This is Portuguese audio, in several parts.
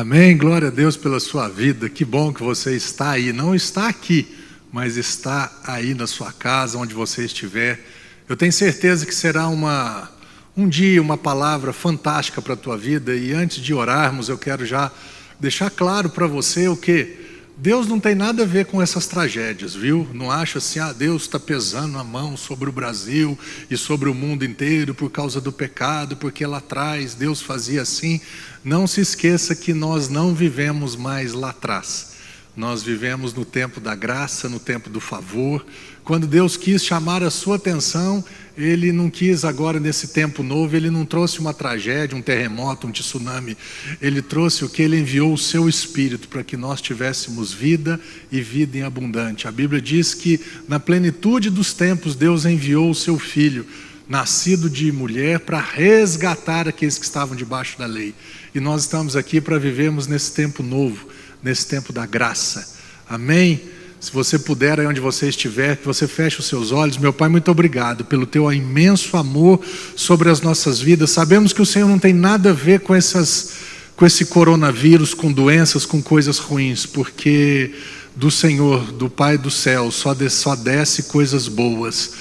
Amém, glória a Deus pela sua vida. Que bom que você está aí, não está aqui, mas está aí na sua casa, onde você estiver. Eu tenho certeza que será um dia, uma palavra fantástica para a tua vida. E antes de orarmos, eu quero já deixar claro para você o que Deus não tem nada a ver com essas tragédias, viu? Não acha assim, Deus está pesando a mão sobre o Brasil e sobre o mundo inteiro por causa do pecado, porque lá atrás Deus fazia assim. Não se esqueça que nós não vivemos mais lá atrás. Nós vivemos no tempo da graça, no tempo do favor. Quando Deus quis chamar a sua atenção, Ele não quis agora nesse tempo novo, Ele não trouxe uma tragédia, um terremoto, um tsunami. Ele trouxe o que? Ele enviou o seu Espírito para que nós tivéssemos vida e vida em abundante. A Bíblia diz que na plenitude dos tempos Deus enviou o seu Filho, nascido de mulher, para resgatar aqueles que estavam debaixo da lei. E nós estamos aqui para vivermos nesse tempo novo, nesse tempo da graça. Amém? Se você puder, aí onde você estiver, que você feche os seus olhos. Meu Pai, muito obrigado pelo teu imenso amor sobre as nossas vidas. Sabemos que o Senhor não tem nada a ver com esse coronavírus, com doenças, com coisas ruins, porque do Senhor, do Pai do céu, só desce coisas boas.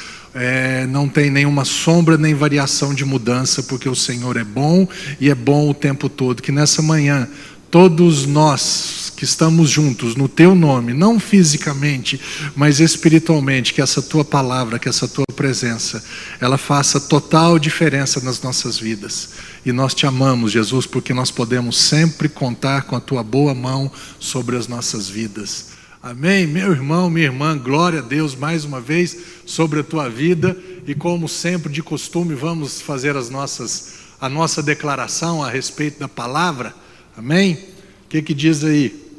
Não tem nenhuma sombra nem variação de mudança, porque o Senhor é bom e é bom o tempo todo. Que nessa manhã todos nós que estamos juntos no teu nome, não fisicamente, mas espiritualmente, que essa tua palavra, que essa tua presença, ela faça total diferença nas nossas vidas. E nós te amamos, Jesus, porque nós podemos sempre contar com a tua boa mão sobre as nossas vidas. Amém? Meu irmão, minha irmã, glória a Deus mais uma vez sobre a tua vida. E como sempre, de costume, vamos fazer a nossa declaração a respeito da palavra. Amém? O que diz aí?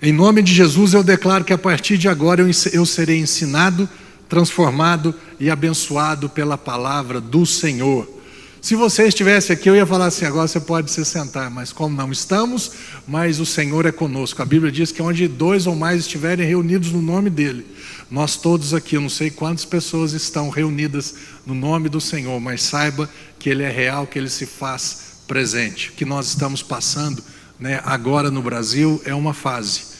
Em nome de Jesus eu declaro que a partir de agora eu serei ensinado, transformado e abençoado pela palavra do Senhor. Se você estivesse aqui, eu ia falar assim, agora você pode se sentar, mas como não estamos, mas o Senhor é conosco. A Bíblia diz que onde 2 ou mais estiverem reunidos no nome dEle, nós todos aqui, eu não sei quantas pessoas estão reunidas no nome do Senhor, mas saiba que Ele é real, que Ele se faz presente. O que nós estamos passando, agora no Brasil é uma fase.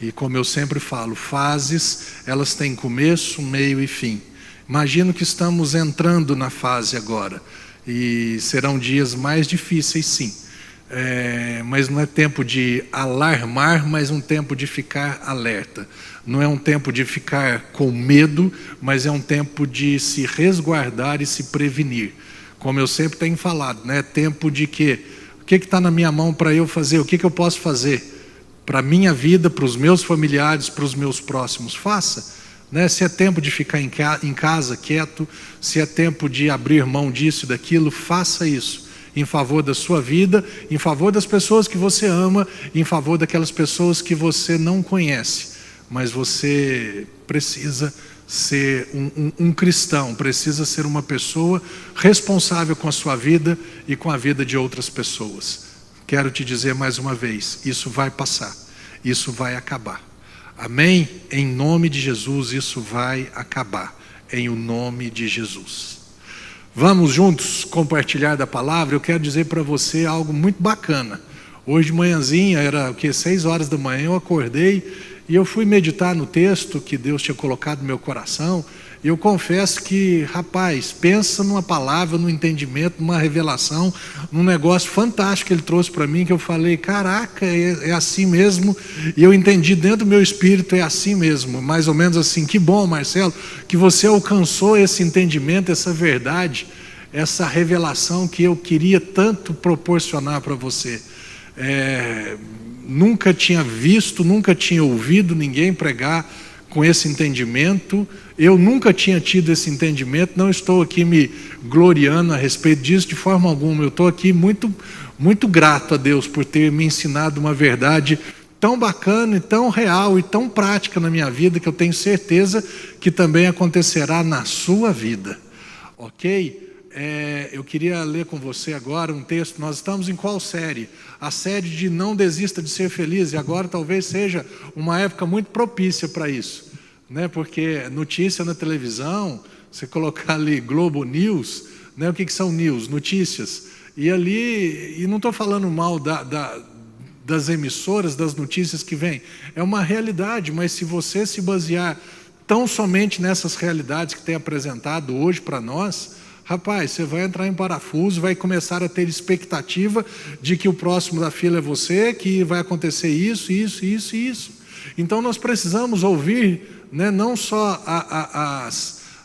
E como eu sempre falo, fases, elas têm começo, meio e fim. Imagino que estamos entrando na fase agora. E serão dias mais difíceis, sim. Mas não é tempo de alarmar, mas um tempo de ficar alerta. Não é um tempo de ficar com medo, mas é um tempo de se resguardar e se prevenir. Como eu sempre tenho falado, tempo de quê? O que está na minha mão para eu fazer? O que eu posso fazer? Para a minha vida, para os meus familiares, para os meus próximos, faça. Se é tempo de ficar em casa quieto, se é tempo de abrir mão disso e daquilo, faça isso. Em favor da sua vida, em favor das pessoas que você ama, em favor daquelas pessoas que você não conhece. Mas você precisa ser um cristão, precisa ser uma pessoa responsável com a sua vida e com a vida de outras pessoas. Quero te dizer mais uma vez, isso vai passar, isso vai acabar. Amém? Em nome de Jesus, isso vai acabar. Em o nome de Jesus. Vamos juntos compartilhar da palavra. Eu quero dizer para você algo muito bacana. Hoje de manhãzinha, era 6 horas da manhã, eu acordei e eu fui meditar no texto que Deus tinha colocado no meu coração. E eu confesso que, rapaz, pensa numa palavra, num entendimento, numa revelação, num negócio fantástico que Ele trouxe para mim, que eu falei, caraca, é assim mesmo. E eu entendi dentro do meu espírito, é assim mesmo, mais ou menos assim. Que bom, Marcelo, que você alcançou esse entendimento, essa verdade, essa revelação que eu queria tanto proporcionar para você. Nunca tinha visto, nunca tinha ouvido ninguém pregar com esse entendimento. Eu nunca tinha tido esse entendimento, não estou aqui me gloriando a respeito disso de forma alguma. Eu estou aqui muito, muito grato a Deus por ter me ensinado uma verdade tão bacana e tão real e tão prática na minha vida, que eu tenho certeza que também acontecerá na sua vida. Ok? Eu queria ler com você agora um texto. Nós estamos em qual série? A série de Não Desista de Ser Feliz, e agora talvez seja uma época muito propícia para isso. Porque notícia na televisão, você colocar ali Globo News, o que são news? Notícias. E ali, e não estou falando mal das emissoras, das notícias que vêm. É uma realidade, mas se você se basear tão somente nessas realidades que tem apresentado hoje para nós, rapaz, você vai entrar em parafuso, vai começar a ter expectativa de que o próximo da fila é você, que vai acontecer isso, isso, isso e isso. Então nós precisamos ouvir, né, não só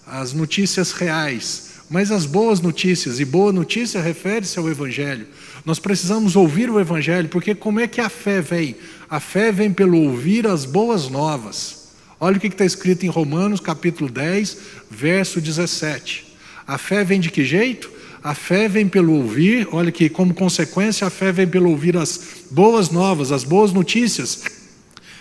as notícias reais, mas as boas notícias, e boa notícia refere-se ao Evangelho. Nós precisamos ouvir o Evangelho, porque como é que a fé vem? A fé vem pelo ouvir as boas novas. Olha o que está escrito em Romanos capítulo 10, verso 17. A fé vem de que jeito? A fé vem pelo ouvir, olha que como consequência a fé vem pelo ouvir as boas novas, as boas notícias.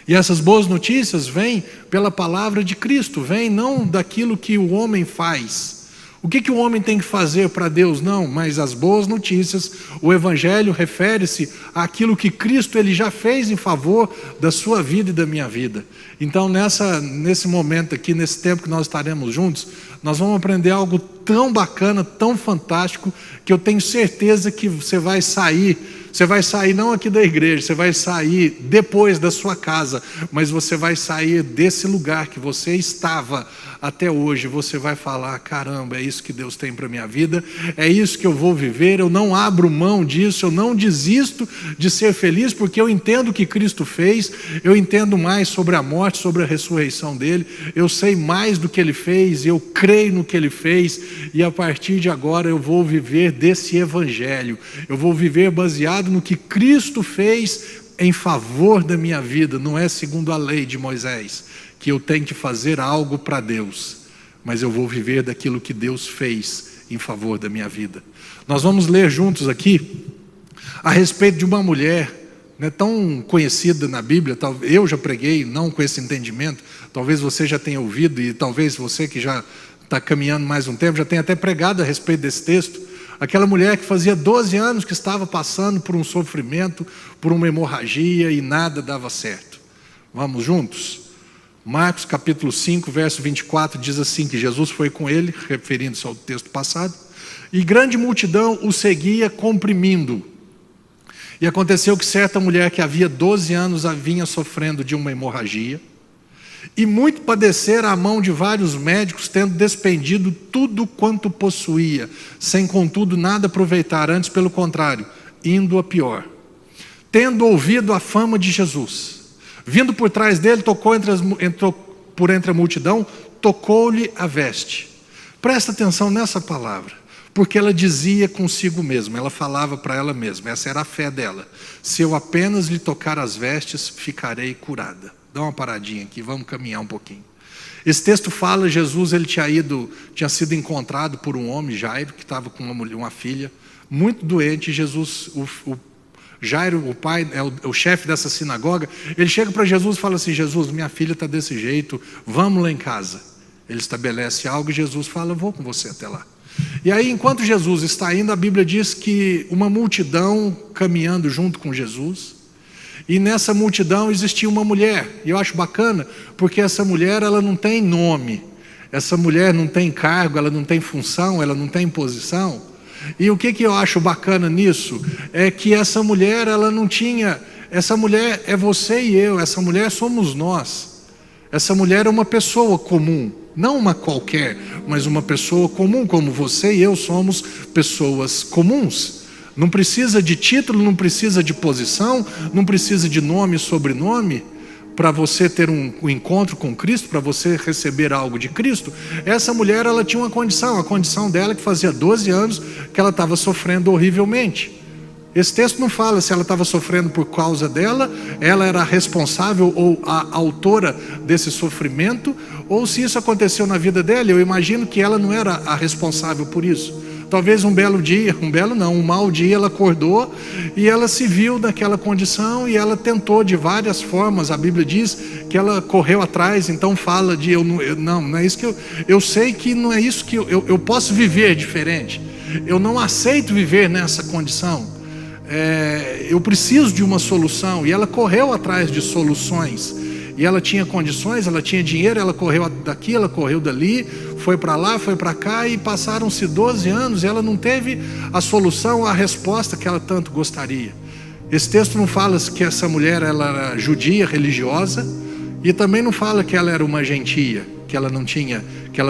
E essas boas notícias vêm pela palavra de Cristo, vêm não daquilo que o homem faz. O que o homem tem que fazer para Deus? Não, mas as boas notícias, o Evangelho refere-se àquilo que Cristo ele já fez em favor da sua vida e da minha vida. Então nesse momento aqui, nesse tempo que nós estaremos juntos, nós vamos aprender algo tão bacana, tão fantástico, que eu tenho certeza que você vai sair não aqui da igreja, você vai sair depois da sua casa, mas você vai sair desse lugar que você estava até hoje, você vai falar, caramba, é isso que Deus tem para a minha vida, é isso que eu vou viver, eu não abro mão disso, eu não desisto de ser feliz, porque eu entendo o que Cristo fez, eu entendo mais sobre a morte, sobre a ressurreição dele, eu sei mais do que ele fez, eu creio no que ele fez, e a partir de agora eu vou viver desse Evangelho, eu vou viver baseado no que Cristo fez em favor da minha vida. Não é segundo a lei de Moisés que eu tenho que fazer algo para Deus, mas eu vou viver daquilo que Deus fez em favor da minha vida. Nós vamos ler juntos aqui a respeito de uma mulher, né, tão conhecida na Bíblia. Eu já preguei, não com esse entendimento, talvez você já tenha ouvido, e talvez você que já está caminhando mais um tempo já tenha até pregado a respeito desse texto. Aquela mulher que fazia 12 anos que estava passando por um sofrimento, por uma hemorragia, e nada dava certo. Vamos juntos? Marcos capítulo 5, verso 24 diz assim, que Jesus foi com ele, referindo-se ao texto passado, e grande multidão o seguia comprimindo. E aconteceu que certa mulher que havia 12 anos vinha sofrendo de uma hemorragia, e muito padecera à mão de vários médicos, tendo despendido tudo quanto possuía, sem contudo nada aproveitar, antes pelo contrário, indo a pior. Tendo ouvido a fama de Jesus, vindo por trás dele, entrou por entre a multidão, tocou-lhe a veste. Presta atenção nessa palavra, porque ela dizia consigo mesma, ela falava para ela mesma, essa era a fé dela: se eu apenas lhe tocar as vestes, ficarei curada. Dá uma paradinha aqui, vamos caminhar um pouquinho. Esse texto fala, Jesus ele tinha sido encontrado por um homem, Jairo, que estava com uma filha muito doente. Jesus, Jairo, o pai, é o chefe dessa sinagoga, ele chega para Jesus e fala assim: Jesus, minha filha está desse jeito, vamos lá em casa. Ele estabelece algo e Jesus fala: eu vou com você até lá. E aí, enquanto Jesus está indo, a Bíblia diz que uma multidão caminhando junto com Jesus, e nessa multidão existia uma mulher. E eu acho bacana, porque essa mulher ela não tem nome, essa mulher não tem cargo, ela não tem função, ela não tem posição. E o que eu acho bacana nisso é que essa mulher ela não tinha, essa mulher é você e eu, essa mulher somos nós. Essa mulher é uma pessoa comum, não uma qualquer, mas uma pessoa comum, como você e eu somos pessoas comuns. Não precisa de título, não precisa de posição, não precisa de nome e sobrenome para você ter um encontro com Cristo, para você receber algo de Cristo. Essa mulher ela tinha uma condição, a condição dela é que fazia 12 anos que ela estava sofrendo horrivelmente. Esse texto não fala se ela estava sofrendo por causa dela, ela era a responsável ou a autora desse sofrimento, ou se isso aconteceu na vida dela. Eu imagino que ela não era a responsável por isso. Talvez um mau dia, ela acordou e ela se viu naquela condição e ela tentou de várias formas. A Bíblia diz que ela correu atrás, então fala de não é isso que eu sei que não é isso que eu posso viver diferente. Eu não aceito viver nessa condição. Eu preciso de uma solução. E ela correu atrás de soluções. E ela tinha condições, ela tinha dinheiro, ela correu daqui, ela correu dali, foi para lá, foi para cá, e passaram-se 12 anos e ela não teve a solução, a resposta que ela tanto gostaria. Esse texto não fala que essa mulher ela era judia, religiosa, e também não fala que ela era uma gentia, que ela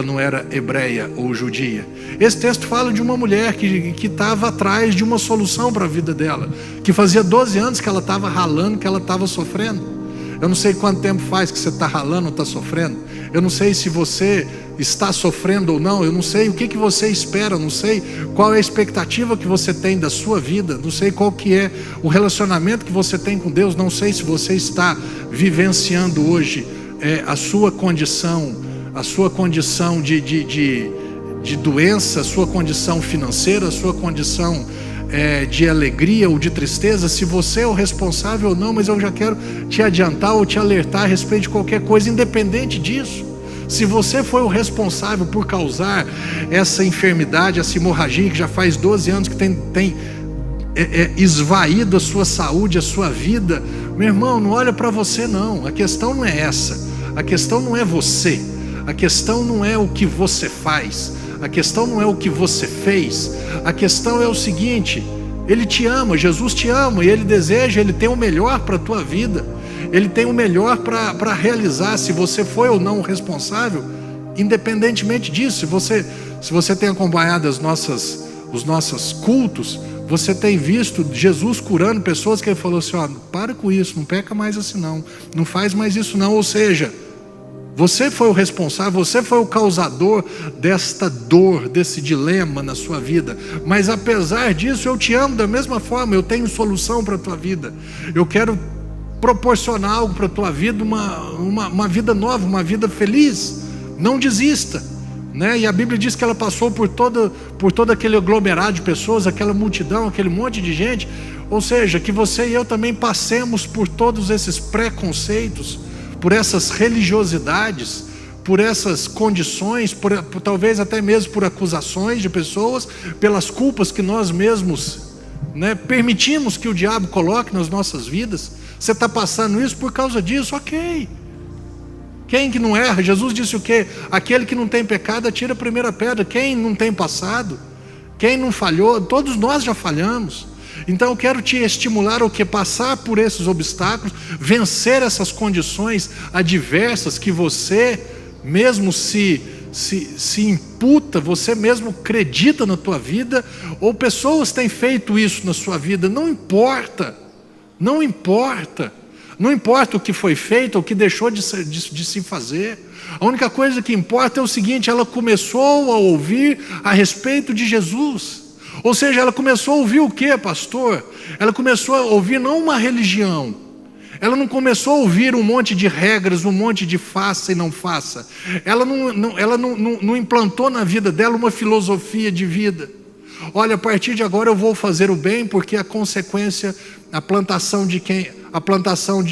não era hebreia ou judia. Esse texto fala de uma mulher que estava atrás de uma solução para a vida dela, que fazia 12 anos que ela estava ralando, que ela estava sofrendo. Eu não sei quanto tempo faz que você está ralando ou está sofrendo. Eu não sei se você está sofrendo ou não. Eu não sei o que você espera. Eu não sei qual é a expectativa que você tem da sua vida. Não sei qual que é o relacionamento que você tem com Deus. Não sei se você está vivenciando hoje a sua condição de doença, a sua condição financeira, a sua condição de alegria ou de tristeza, se você é o responsável ou não. Mas eu já quero te adiantar ou te alertar a respeito de qualquer coisa, independente disso. Se você foi o responsável por causar essa enfermidade, essa hemorragia que já faz 12 anos que tem esvaído a sua saúde, a sua vida, meu irmão, não olha para você não. A questão não é essa. A questão não é você. A questão não é o que você faz. A questão não é o que você fez. A questão é o seguinte: Ele te ama, Jesus te ama, e Ele deseja, Ele tem o melhor para a tua vida. Ele tem o melhor para realizar. Se você foi ou não o responsável, independentemente disso, se você tem acompanhado os nossos cultos, você tem visto Jesus curando pessoas que Ele falou assim: ó, para com isso, não peca mais assim não faz mais isso não. Ou seja, você foi o responsável, você foi o causador desta dor, desse dilema na sua vida. Mas apesar disso, eu te amo da mesma forma. Eu tenho solução para a tua vida. Eu quero proporcionar algo para a tua vida, uma vida nova, uma vida feliz. Não desista, né? E a Bíblia diz que ela passou por todo aquele aglomerado de pessoas, aquela multidão, aquele monte de gente. Ou seja, que você e eu também passemos por todos esses preconceitos, por essas religiosidades, por essas condições, talvez até mesmo por acusações de pessoas, pelas culpas que nós mesmos, né, permitimos que o diabo coloque nas nossas vidas. Você está passando isso por causa disso, ok. Quem que não erra? Jesus disse o quê? Aquele que não tem pecado atira a primeira pedra. Quem não tem passado? Quem não falhou? Todos nós já falhamos. Então eu quero te estimular ao que? Passar por esses obstáculos, vencer essas condições adversas que você mesmo se imputa, você mesmo acredita na tua vida, ou pessoas têm feito isso na sua vida. Não importa, não importa. Não importa o que foi feito ou o que deixou de se fazer. A única coisa que importa é o seguinte: ela começou a ouvir a respeito de Jesus. Ou seja, ela começou a ouvir o que, pastor? Ela começou a ouvir não uma religião. Ela não começou a ouvir um monte de regras, um monte de faça e não faça. Ela não implantou na vida dela uma filosofia de vida. Olha, a partir de agora eu vou fazer o bem, porque a consequência, a plantação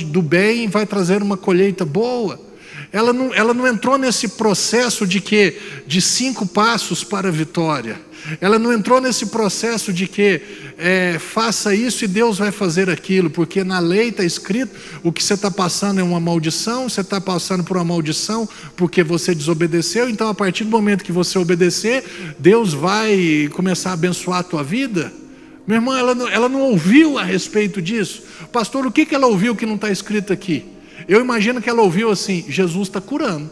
do bem vai trazer uma colheita boa. Ela não entrou nesse processo de 5 passos para a vitória. Ela não entrou nesse processo de faça isso e Deus vai fazer aquilo, porque na lei está escrito: o que você está passando é uma maldição, você está passando por uma maldição porque você desobedeceu. Então a partir do momento que você obedecer, Deus vai começar a abençoar a tua vida. Meu irmão, ela não ouviu a respeito disso. Pastor, o que ela ouviu que não está escrito aqui? Eu imagino que ela ouviu assim: Jesus está curando.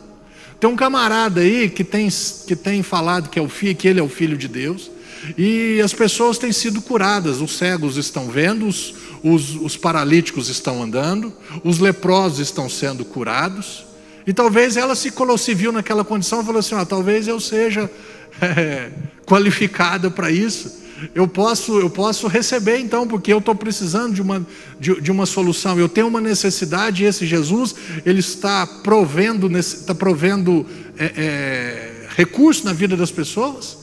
Tem um camarada aí que tem falado que ele é o Filho de Deus, e as pessoas têm sido curadas. Os cegos estão vendo, os paralíticos estão andando, os leprosos estão sendo curados. E talvez ela se viu naquela condição e falou assim: talvez eu seja qualificada para isso. Eu posso receber então, porque eu estou precisando de uma solução. Eu tenho uma necessidade, e esse Jesus, Ele está provendo recurso na vida das pessoas.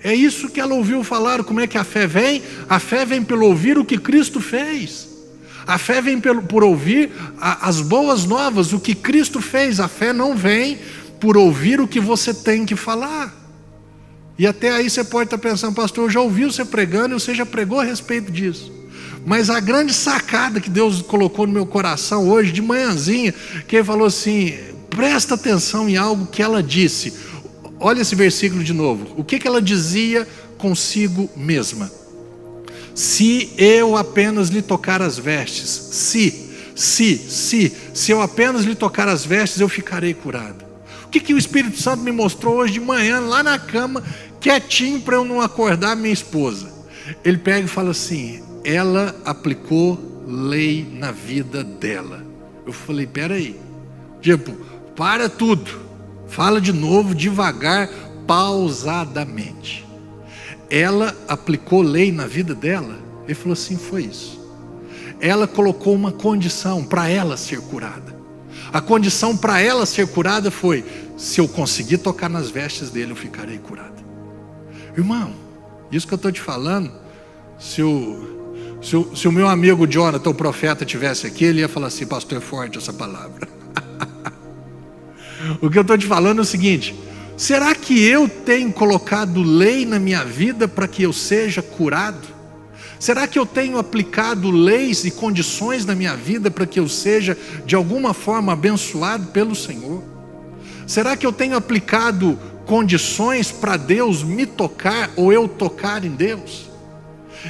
É isso que ela ouviu falar. Como é que a fé vem? A fé vem pelo ouvir o que Cristo fez. A fé vem por ouvir as boas novas, o que Cristo fez. A fé não vem por ouvir o que você tem que falar. E até aí você pode estar pensando: pastor, eu já ouvi você pregando e você já pregou a respeito disso. Mas a grande sacada que Deus colocou no meu coração hoje, de manhãzinha, que Ele falou assim: presta atenção em algo que ela disse. Olha esse versículo de novo. O que ela dizia consigo mesma? Se eu apenas lhe tocar as vestes, se eu apenas lhe tocar as vestes, eu ficarei curado. O que o Espírito Santo me mostrou hoje de manhã, lá na cama, quietinho, para eu não acordar minha esposa? Ele pega e fala assim: ela aplicou lei na vida dela. Eu falei: peraí, tipo, para tudo, fala de novo, devagar, pausadamente. Ela aplicou lei na vida dela? Ele falou assim: foi isso. Ela colocou uma condição para ela ser curada. A condição para ela ser curada foi: se eu conseguir tocar nas vestes dele, eu ficarei curada. Irmão, isso que eu estou te falando, se o meu amigo Jonathan, o profeta, estivesse aqui, ele ia falar assim: pastor, é forte essa palavra. O que eu estou te falando é o seguinte: será que eu tenho colocado lei na minha vida para que eu seja curado? Será que eu tenho aplicado leis e condições na minha vida para que eu seja de alguma forma abençoado pelo Senhor? Será que eu tenho aplicado condições para Deus me tocar ou eu tocar em Deus?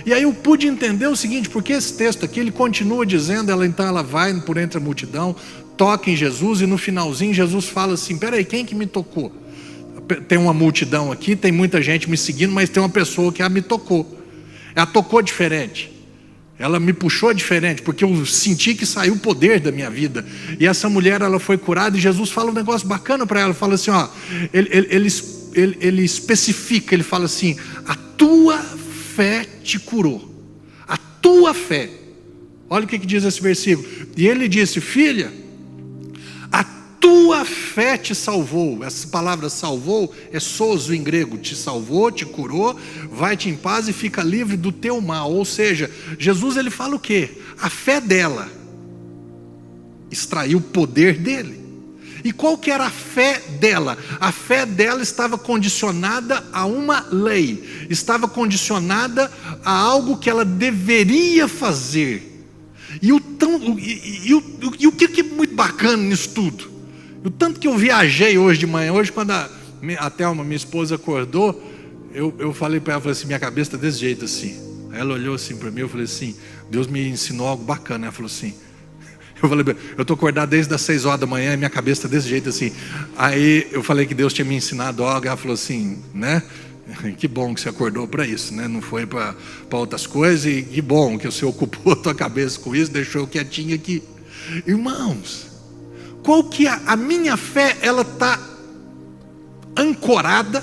E aí eu pude entender o seguinte, porque esse texto aqui, ele continua dizendo, então ela vai por entre a multidão, toca em Jesus, e no finalzinho Jesus fala assim: peraí, quem que me tocou? Tem uma multidão aqui, tem muita gente me seguindo, mas tem uma pessoa que me tocou. Ela tocou diferente, ela me puxou diferente, porque eu senti que saiu o poder da minha vida. E essa mulher, ela foi curada, e Jesus fala um negócio bacana para ela. Fala assim, ó, ele especifica, ele fala assim: a tua fé te curou, a tua fé. Olha o que diz esse versículo. E ele disse: filha, a tua fé te salvou. Essa palavra salvou é sozo em grego. Te salvou, te curou, vai-te em paz e fica livre do teu mal. Ou seja, Jesus, ele fala o quê? A fé dela extraiu o poder dele. E qual que era a fé dela? A fé dela estava condicionada a uma lei, estava condicionada a algo que ela deveria fazer. E o que é muito bacana nisso tudo? O tanto que eu viajei hoje de manhã, hoje quando a Thelma, minha esposa, acordou, eu falei para ela, falei assim: minha cabeça está desse jeito assim. Aí ela olhou assim para mim, eu falei assim: Deus me ensinou algo bacana. Ela falou assim, eu falei: eu estou acordado desde as 6 horas da manhã e minha cabeça está desse jeito assim. Aí eu falei que Deus tinha me ensinado algo, ela falou assim, né? Que bom que você acordou para isso, né? Não foi para outras coisas, e que bom que você ocupou a tua cabeça com isso, deixou quietinho aqui. Irmãos, qual que é a minha fé? Ela está ancorada,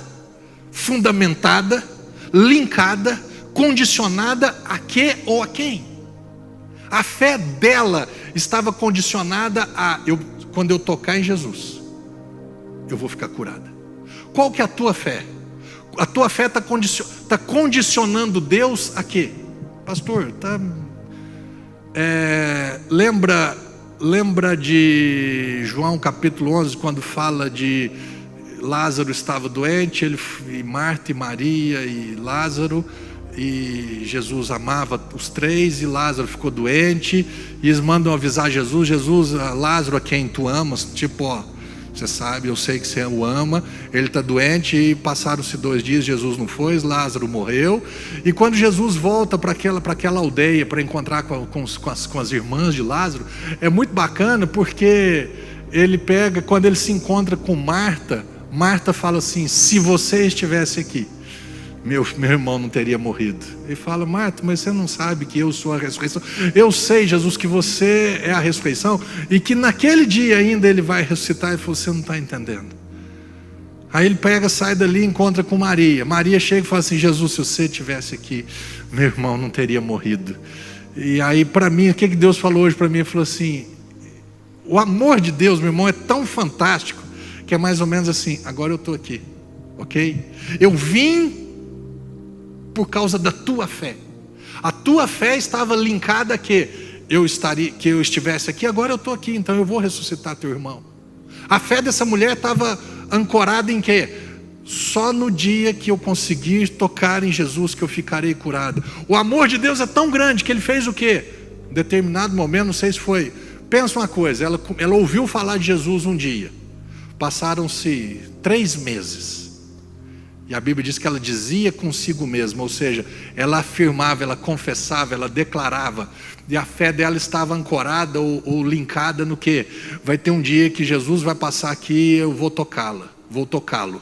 fundamentada, linkada, condicionada a quê ou a quem? A fé dela estava condicionada a: quando eu tocar em Jesus, eu vou ficar curada. Qual que é a tua fé? A tua fé está condicionando Deus a quê? Pastor, lembra de João capítulo 11, quando fala de Lázaro estava doente, e Marta e Maria e Lázaro, e Jesus amava os três, e Lázaro ficou doente, e eles mandam avisar Jesus: Lázaro, a quem tu amas, tipo, ó, você sabe, eu sei que você o ama, ele está doente. E passaram-se 2 dias, Jesus não foi, Lázaro morreu. E quando Jesus volta para aquela aldeia, para encontrar com as irmãs de Lázaro, é muito bacana, porque quando ele se encontra com Marta, Marta fala assim: se você estivesse aqui, meu irmão não teria morrido. Ele fala: Marta, mas você não sabe que eu sou a ressurreição? Eu sei, Jesus, que você é a ressurreição, e que naquele dia ainda ele vai ressuscitar. Ele falou: você não está entendendo. Aí ele sai dali e encontra com Maria. Maria chega e fala assim: Jesus, se você estivesse aqui, meu irmão não teria morrido. E aí, para mim, o que Deus falou hoje para mim? Ele falou assim: o amor de Deus, meu irmão, é tão fantástico, que é mais ou menos assim: agora eu estou aqui, ok? Eu vim por causa da tua fé. A tua fé estava linkada a que eu estivesse aqui. Agora eu estou aqui, então eu vou ressuscitar teu irmão. A fé dessa mulher estava ancorada em quê? Só no dia que eu conseguir tocar em Jesus que eu ficarei curado. O amor de Deus é tão grande que ele fez o quê? Em determinado momento, não sei se foi, pensa uma coisa, ela ouviu falar de Jesus um dia, passaram-se 3 meses, E a Bíblia diz que ela dizia consigo mesma, ou seja, ela afirmava, ela confessava, ela declarava. E a fé dela estava ancorada ou linkada no quê? Vai ter um dia que Jesus vai passar aqui, eu vou tocá-lo.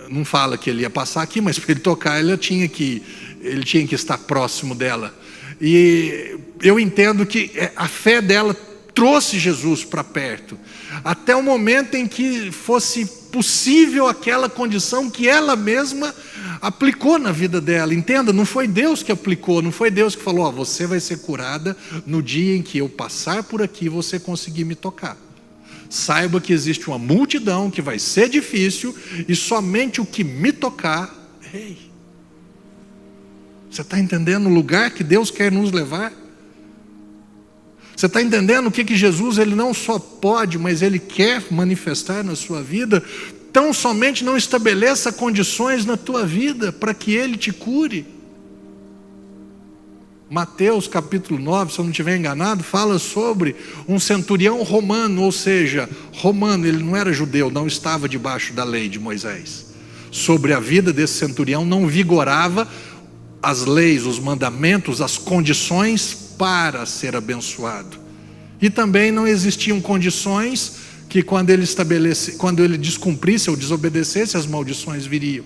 Não fala que ele ia passar aqui, mas para ele tocar, ele tinha que estar próximo dela. E eu entendo que a fé dela trouxe Jesus para perto, até o momento em que fosse possível aquela condição que ela mesma aplicou na vida dela. Entenda, não foi Deus que aplicou, não foi Deus que falou, você vai ser curada no dia em que eu passar por aqui e você conseguir me tocar. Saiba que existe uma multidão que vai ser difícil e somente o que me tocar, você está entendendo o lugar que Deus quer nos levar? Você está entendendo o que Jesus, ele não só pode, mas ele quer manifestar na sua vida? Tão somente não estabeleça condições na tua vida para que ele te cure. Mateus capítulo 9, se eu não estiver enganado, fala sobre um centurião romano, ou seja, romano, ele não era judeu, não estava debaixo da lei de Moisés. Sobre a vida desse centurião não vigorava as leis, os mandamentos, as condições para ser abençoado. E também não existiam condições que quando ele descumprisse ou desobedecesse, as maldições viriam.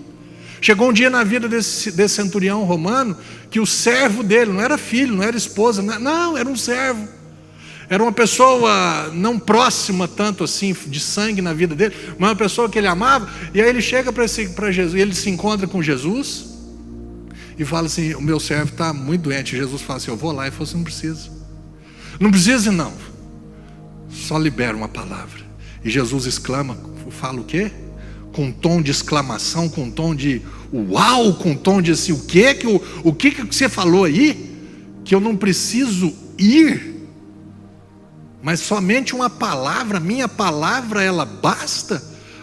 Chegou um dia na vida desse centurião romano que o servo dele, não era filho, não era esposa, não, era um servo. Era uma pessoa não próxima tanto assim de sangue na vida dele, mas uma pessoa que ele amava. E aí ele chega para Jesus, e ele se encontra com Jesus e fala assim, o meu servo está muito doente. Jesus fala assim, eu vou lá. E falou assim, não precisa não, só libera uma palavra. E Jesus exclama, fala o quê? Com um tom de exclamação, com um tom de uau, com um tom de assim, o que você falou aí? Que eu não preciso ir, mas somente uma palavra, minha palavra, ela basta?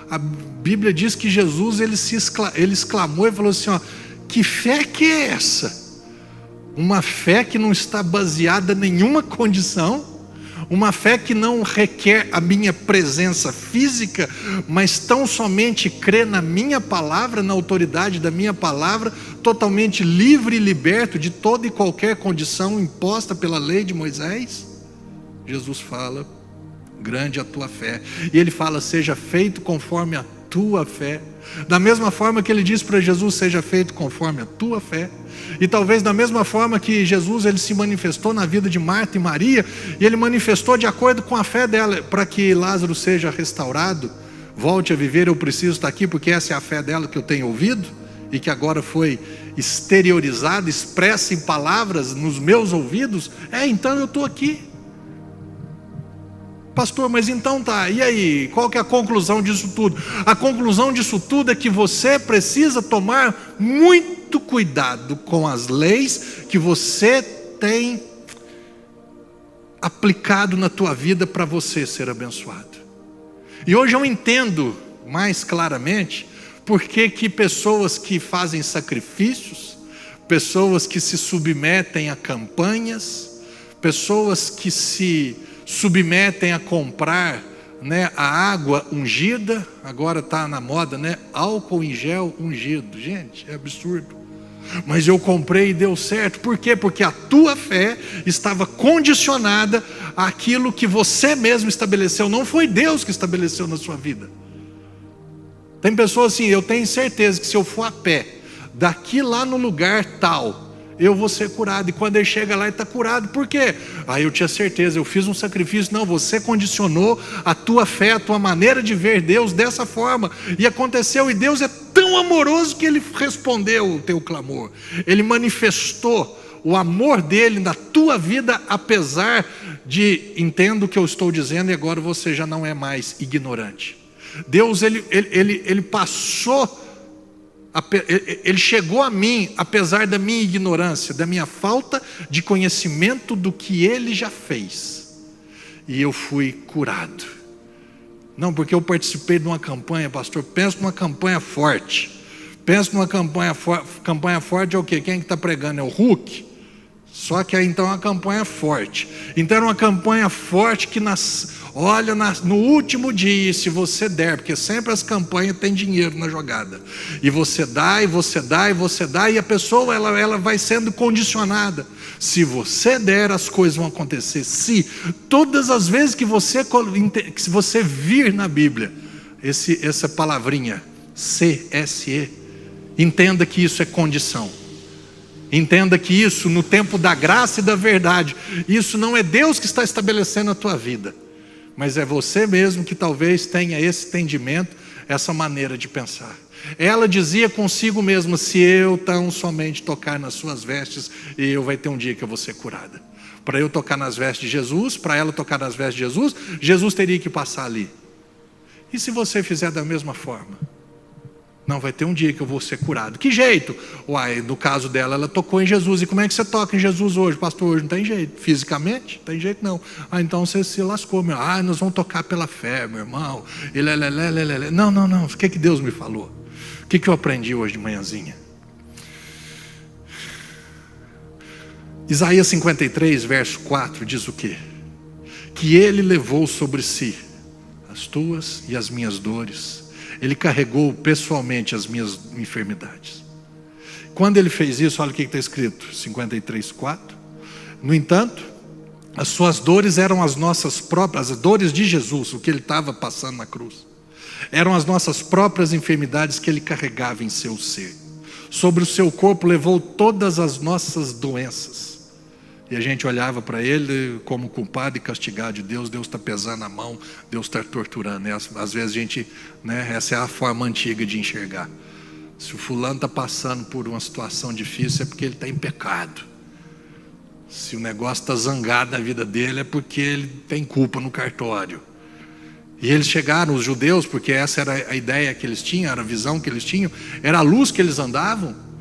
A Bíblia diz que Jesus, ele exclamou e falou assim, ó, que fé que é essa? Uma fé que não está baseada em nenhuma condição, uma fé que não requer a minha presença física, mas tão somente crê na minha palavra, na autoridade da minha palavra, totalmente livre e liberto de toda e qualquer condição imposta pela lei de Moisés. Jesus fala, grande a tua fé. E ele fala, seja feito conforme a tua fé. Da mesma forma que ele diz para Jesus, seja feito conforme a tua fé. E talvez da mesma forma que Jesus, ele se manifestou na vida de Marta e Maria, e ele manifestou de acordo com a fé dela, para que Lázaro seja restaurado, volte a viver, eu preciso estar aqui, porque essa é a fé dela que eu tenho ouvido, e que agora foi exteriorizada, expressa em palavras nos meus ouvidos. Então eu estou aqui. Pastor, mas então tá, e aí, qual que é a conclusão disso tudo? A conclusão disso tudo é que você precisa tomar muito cuidado com as leis que você tem aplicado na tua vida para você ser abençoado. E hoje eu entendo mais claramente por que pessoas que fazem sacrifícios, pessoas que se submetem a campanhas, pessoas que se submetem a comprar, a água ungida, agora está na moda, álcool em gel ungido. Gente, é absurdo. Mas eu comprei e deu certo. Por quê? Porque a tua fé estava condicionada àquilo que você mesmo estabeleceu. Não foi Deus que estabeleceu na sua vida. Tem pessoas assim, eu tenho certeza que se eu for a pé, daqui lá no lugar tal, eu vou ser curado. E quando ele chega lá, ele está curado. Por quê? Eu tinha certeza, eu fiz um sacrifício. Não, você condicionou a tua fé, a tua maneira de ver Deus dessa forma. E aconteceu, e Deus é tão amoroso que ele respondeu o teu clamor. Ele manifestou o amor dele na tua vida, apesar de, entendo o que eu estou dizendo, e agora você já não é mais ignorante. Deus, ele passou, ele chegou a mim, apesar da minha ignorância, da minha falta de conhecimento do que ele já fez, e eu fui curado. Não, porque eu participei de uma campanha, pastor. Pensa numa campanha forte. Pensa numa campanha forte é o quê? Quem que está pregando? É o Hulk? Só que aí então é uma campanha forte. Então era uma campanha forte que Olha, no último dia, se você der, porque sempre as campanhas têm dinheiro na jogada, e você dá, e você dá, e você dá, e a pessoa ela vai sendo condicionada. Se você der, as coisas vão acontecer. Se todas as vezes que você vir na Bíblia essa palavrinha CSE, entenda que isso é condição. Entenda que isso, no tempo da graça e da verdade, isso não é Deus que está estabelecendo a tua vida, mas é você mesmo que talvez tenha esse entendimento, essa maneira de pensar. Ela dizia consigo mesma: se eu tão somente tocar nas suas vestes, eu vai ter um dia que eu vou ser curada. Para eu tocar nas vestes de Jesus, para ela tocar nas vestes de Jesus, Jesus teria que passar ali. E se você fizer da mesma forma? Não, vai ter um dia que eu vou ser curado. Que jeito? Uai, no caso dela, ela tocou em Jesus. E como é que você toca em Jesus hoje, pastor? Hoje não tem jeito. Fisicamente? Não tem jeito não. Então você se lascou, meu. Nós vamos tocar pela fé, meu irmão. Não. O que Deus me falou? O que eu aprendi hoje de manhãzinha? Isaías 53, verso 4, diz o quê? Que ele levou sobre si as tuas e as minhas dores. Ele carregou pessoalmente as minhas enfermidades. Quando ele fez isso, olha o que está escrito, 53, 4. No entanto, as suas dores eram as nossas próprias, as dores de Jesus, o que ele estava passando na cruz. Eram as nossas próprias enfermidades que ele carregava em seu ser. Sobre o seu corpo levou todas as nossas doenças. E a gente olhava para ele como culpado e castigado de Deus. Deus está pesando a mão, Deus está torturando. E às vezes a gente, essa é a forma antiga de enxergar. Se o fulano está passando por uma situação difícil, é porque ele está em pecado. Se o negócio está zangado na vida dele, é porque ele tem culpa no cartório. E eles chegaram, os judeus, porque essa era a ideia que eles tinham, era a visão que eles tinham, era a luz que eles andavam.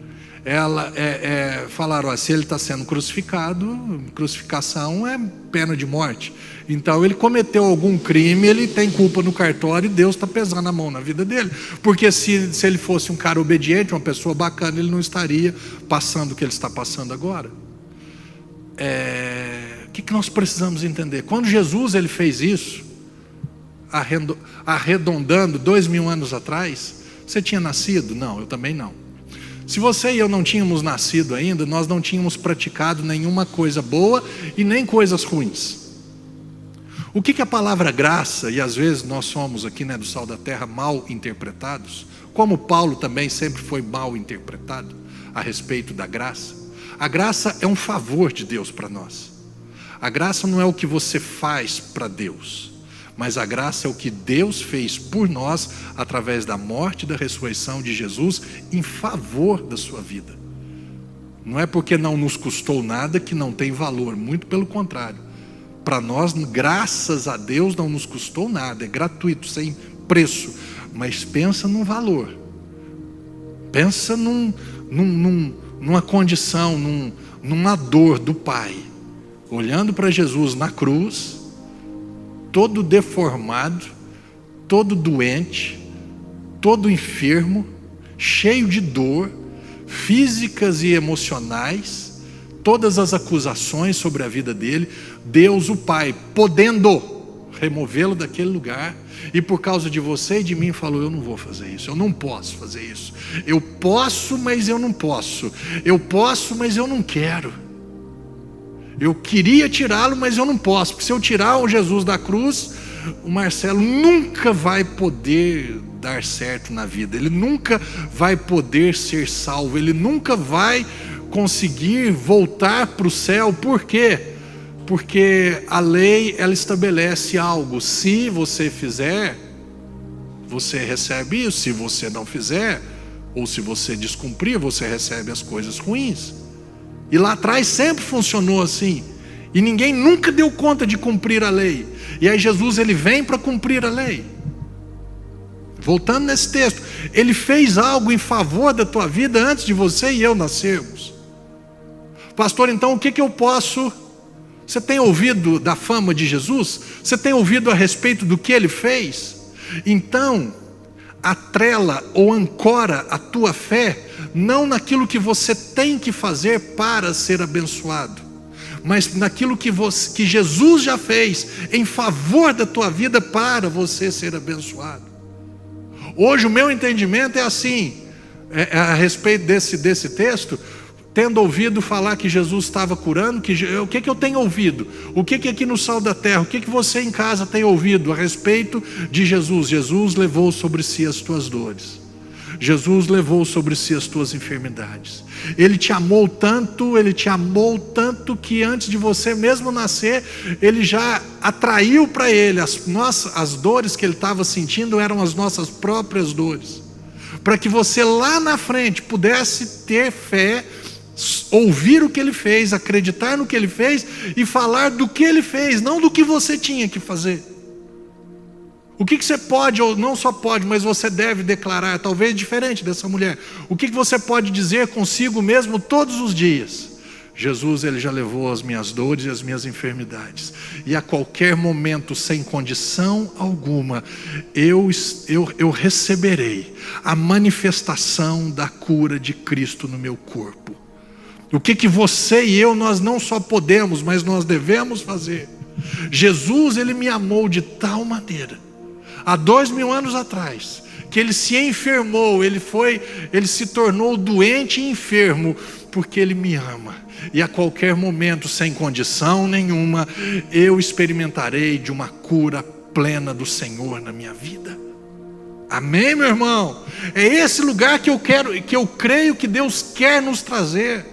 Falaram: se ele está sendo crucificado, crucificação é pena de morte. Então ele cometeu algum crime, ele tem culpa no cartório e Deus está pesando a mão na vida dele. Porque se ele fosse um cara obediente, uma pessoa bacana, ele não estaria passando o que ele está passando agora. O que nós precisamos entender? Quando Jesus ele fez isso, arredondando 2000 anos atrás, você tinha nascido? Não, eu também não. Se você e eu não tínhamos nascido ainda, nós não tínhamos praticado nenhuma coisa boa e nem coisas ruins. O que a palavra graça, e às vezes nós somos aqui do Sal da Terra mal interpretados, como Paulo também sempre foi mal interpretado a respeito da graça. A graça é um favor de Deus para nós. A graça não é o que você faz para Deus, mas a graça é o que Deus fez por nós através da morte e da ressurreição de Jesus em favor da sua vida. Não é porque não nos custou nada que não tem valor, muito pelo contrário. Para nós, graças a Deus, não nos custou nada, é gratuito, sem preço. Mas pensa num valor, pensa numa condição, numa dor do Pai, olhando para Jesus na cruz, todo deformado, todo doente, todo enfermo, cheio de dor, físicas e emocionais, todas as acusações sobre a vida dele, Deus o Pai, podendo removê-lo daquele lugar, e por causa de você e de mim falou: eu não vou fazer isso, eu não posso fazer isso, eu posso, mas eu não posso, eu posso, mas eu não quero. Eu queria tirá-lo, mas eu não posso, porque se eu tirar o Jesus da cruz, o Marcelo nunca vai poder dar certo na vida, ele nunca vai poder ser salvo, ele nunca vai conseguir voltar para o céu. Por quê? Porque a lei, ela estabelece algo: se você fizer, você recebe isso; se você não fizer, ou se você descumprir, você recebe as coisas ruins. E lá atrás sempre funcionou assim, e ninguém nunca deu conta de cumprir a lei. E aí Jesus ele vem para cumprir a lei. Voltando nesse texto, ele fez algo em favor da tua vida antes de você e eu nascermos. Pastor, então o que eu posso... Você tem ouvido da fama de Jesus? Você tem ouvido a respeito do que ele fez? Então, atrela ou ancora a tua fé não naquilo que você tem que fazer para ser abençoado, mas naquilo que Jesus já fez em favor da tua vida para você ser abençoado. Hoje o meu entendimento é assim, a respeito desse texto, tendo ouvido falar que Jesus estava curando, o que eu tenho ouvido? O que aqui no Sal da Terra, o que você em casa tem ouvido a respeito de Jesus? Jesus levou sobre si as tuas dores. Jesus levou sobre si as tuas enfermidades. Ele te amou tanto que antes de você mesmo nascer, Ele já atraiu para Ele as dores que Ele estava sentindo eram as nossas próprias dores, para que você lá na frente pudesse ter fé, ouvir o que Ele fez, acreditar no que Ele fez e falar do que Ele fez, não do que você tinha que fazer. O que você pode, ou não só pode, mas você deve declarar, talvez diferente dessa mulher. O que você pode dizer consigo mesmo todos os dias? Jesus, Ele já levou as minhas dores e as minhas enfermidades. E a qualquer momento, sem condição alguma, eu receberei a manifestação da cura de Cristo no meu corpo. O que você e eu, nós não só podemos, mas nós devemos fazer. Jesus, Ele me amou de tal maneira, há 2000 anos atrás, que Ele se enfermou, Ele se tornou doente e enfermo, porque Ele me ama. E a qualquer momento, sem condição nenhuma, eu experimentarei de uma cura plena do Senhor na minha vida. Amém, meu irmão? É esse lugar que eu creio que Deus quer nos trazer.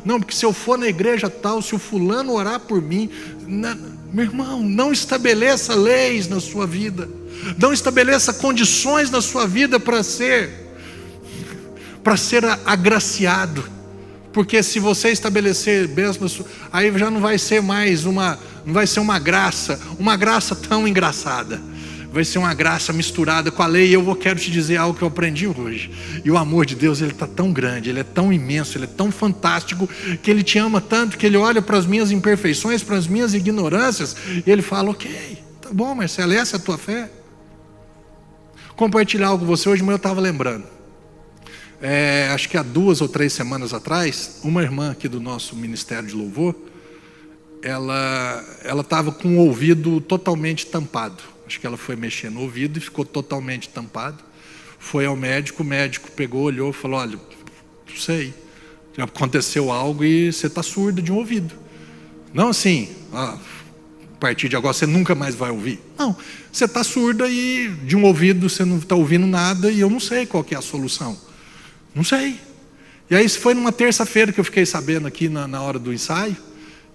Não, porque se eu for na igreja tal, se o fulano orar por mim, meu irmão, não estabeleça leis na sua vida. Não estabeleça condições na sua vida para ser agraciado, porque se você estabelecer bênçãos, aí já não vai ser mais não vai ser uma graça tão engraçada, vai ser uma graça misturada com a lei. E eu quero te dizer algo que eu aprendi hoje, e o amor de Deus, Ele está tão grande, Ele é tão imenso, Ele é tão fantástico, que Ele te ama tanto, que Ele olha para as minhas imperfeições, para as minhas ignorâncias, e Ele fala: ok, tá bom, Marcelo, essa é a tua fé? Compartilhar algo com você. Hoje de manhã eu estava lembrando, acho que há 2 ou 3 semanas atrás, uma irmã aqui do nosso Ministério de Louvor, ela estava com o ouvido totalmente tampado. Acho que ela foi mexer no ouvido e ficou totalmente tampado. Foi ao médico, o médico pegou, olhou e falou: olha, não sei, já aconteceu algo e você está surda de um ouvido. Não assim, a partir de agora você nunca mais vai ouvir. Não, você está surda e de um ouvido você não está ouvindo nada, e eu não sei qual que é a solução. Não sei. E aí isso foi numa terça-feira que eu fiquei sabendo aqui na hora do ensaio.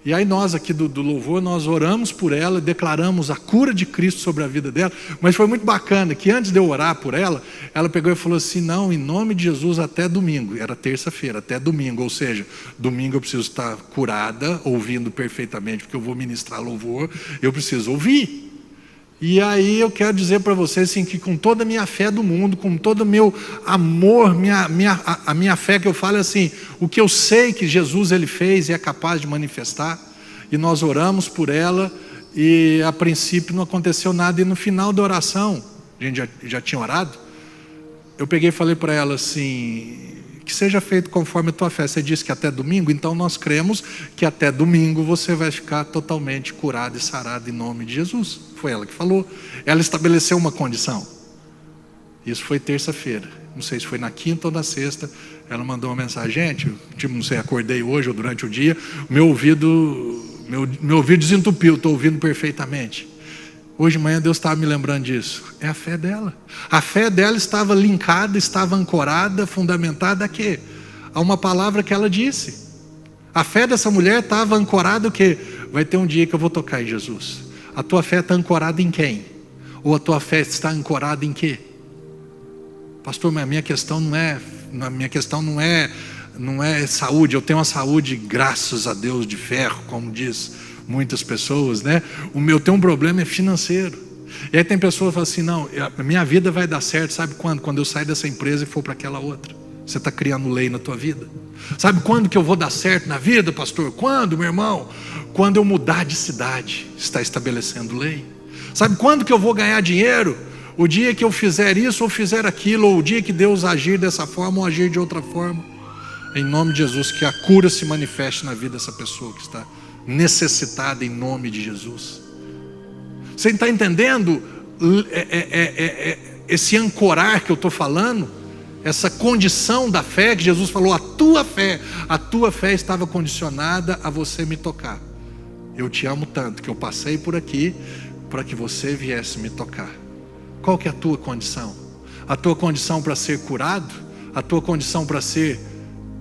E aí nós aqui do louvor, nós oramos por ela, declaramos a cura de Cristo sobre a vida dela. Mas foi muito bacana que antes de eu orar por ela, ela pegou e falou assim: não, em nome de Jesus, até domingo. Era terça-feira, até domingo. Ou seja, domingo eu preciso estar curada, ouvindo perfeitamente, porque eu vou ministrar louvor, eu preciso ouvir. E aí eu quero dizer para vocês assim, que com toda a minha fé do mundo, com todo o meu amor, a minha fé que eu falo é assim, o que eu sei que Jesus Ele fez e é capaz de manifestar, e nós oramos por ela, e a princípio não aconteceu nada, e no final da oração, a gente já tinha orado, eu peguei e falei para ela assim: que seja feito conforme a tua fé. Você disse que até domingo, então nós cremos que até domingo você vai ficar totalmente curado e sarado em nome de Jesus. Foi ela que falou. Ela estabeleceu uma condição. Isso foi terça-feira. Não sei se foi na quinta ou na sexta. Ela mandou uma mensagem: gente, não sei, acordei hoje ou durante o dia, meu ouvido desentupiu, estou ouvindo perfeitamente. Hoje de manhã Deus estava me lembrando disso. É a fé dela. A fé dela estava linkada, estava ancorada, fundamentada a quê? A uma palavra que ela disse. A fé dessa mulher estava ancorada o quê? Vai ter um dia que eu vou tocar em Jesus. A tua fé está ancorada em quem? Ou a tua fé está ancorada em quê? Pastor, mas a minha questão não é saúde. Eu tenho uma saúde, graças a Deus, de ferro, como diz muitas pessoas, né? Eu tenho um problema é financeiro. E aí tem pessoas que falam assim: não, a minha vida vai dar certo, sabe quando? Quando eu sair dessa empresa e for para aquela outra. Você está criando lei na tua vida. Sabe quando que eu vou dar certo na vida, pastor? Quando, meu irmão? Quando eu mudar de cidade, está estabelecendo lei. Sabe quando que eu vou ganhar dinheiro? O dia que eu fizer isso ou fizer aquilo, ou o dia que Deus agir dessa forma ou agir de outra forma. Em nome de Jesus, que a cura se manifeste na vida dessa pessoa que está necessitada em nome de Jesus. Você está entendendo esse ancorar que eu estou falando? Essa condição da fé que Jesus falou, a tua fé estava condicionada a você me tocar. Eu te amo tanto que eu passei por aqui para que você viesse me tocar. Qual que é a tua condição? A tua condição para ser curado? A tua condição para ser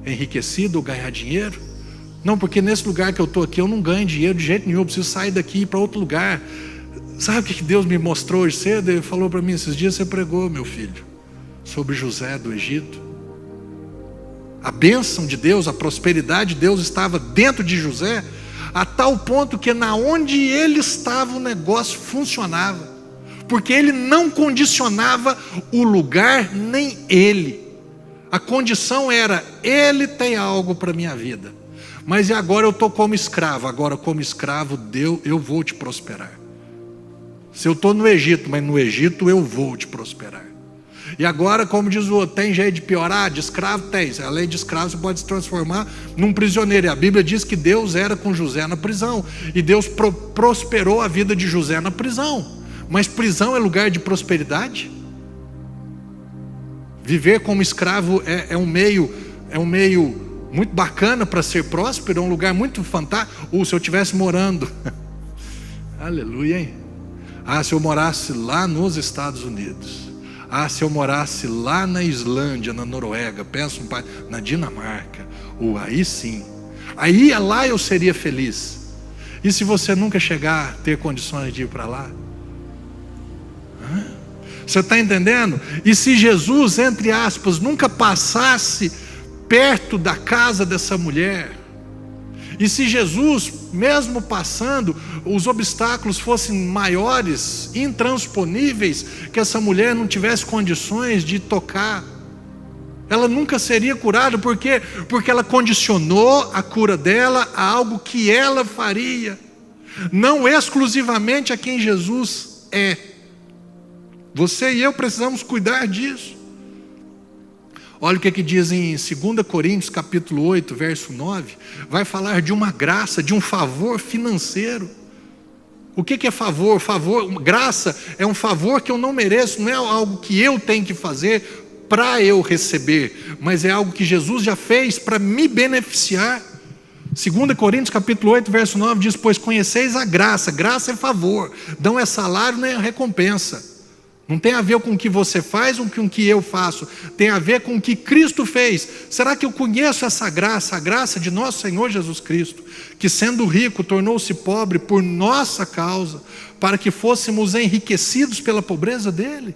enriquecido ou ganhar dinheiro? Não, porque nesse lugar que eu estou aqui eu não ganho dinheiro de jeito nenhum, eu preciso sair daqui e ir para outro lugar. Sabe o que Deus me mostrou hoje cedo? Ele falou para mim, esses dias você pregou, meu filho, sobre José do Egito. A bênção de Deus, a prosperidade de Deus estava dentro de José, a tal ponto que na onde ele estava o negócio funcionava, porque ele não condicionava o lugar nem ele. A condição era, ele tem algo para a minha vida, mas e agora eu estou como escravo, agora como escravo eu vou te prosperar. Se eu estou no Egito, mas no Egito eu vou te prosperar. E agora, como diz o outro, tem jeito de piorar? De escravo tem. Além de escravo, você pode se transformar num prisioneiro. E a Bíblia diz que Deus era com José na prisão. E Deus prosperou a vida de José na prisão. Mas prisão é lugar de prosperidade? Viver como escravo é um meio muito bacana para ser próspero, é um lugar muito fantástico. Ou se eu estivesse morando, aleluia, hein? Se eu morasse lá nos Estados Unidos, se eu morasse lá na Islândia, na Noruega, na Dinamarca, aí sim, aí lá eu seria feliz. E se você nunca chegar a ter condições de ir para lá? Você está entendendo? E se Jesus, entre aspas, nunca passasse perto da casa dessa mulher, e se Jesus, mesmo passando, os obstáculos fossem maiores, intransponíveis, que essa mulher não tivesse condições de tocar, ela nunca seria curada. Por quê? Porque ela condicionou a cura dela a algo que ela faria, não exclusivamente a quem Jesus é. Você e eu precisamos cuidar disso. Olha o que diz em 2 Coríntios capítulo 8, verso 9. Vai falar de uma graça, de um favor financeiro. O que é favor? Graça é um favor que eu não mereço. Não é algo que eu tenho que fazer para eu receber, mas é algo que Jesus já fez para me beneficiar. 2 Coríntios capítulo 8, verso 9 diz, pois conheceis a graça. Graça é favor, não é salário nem recompensa. Não tem a ver com o que você faz ou com o que eu faço. Tem a ver com o que Cristo fez. Será que eu conheço essa graça? A graça de nosso Senhor Jesus Cristo, que sendo rico tornou-se pobre por nossa causa, para que fôssemos enriquecidos pela pobreza dele?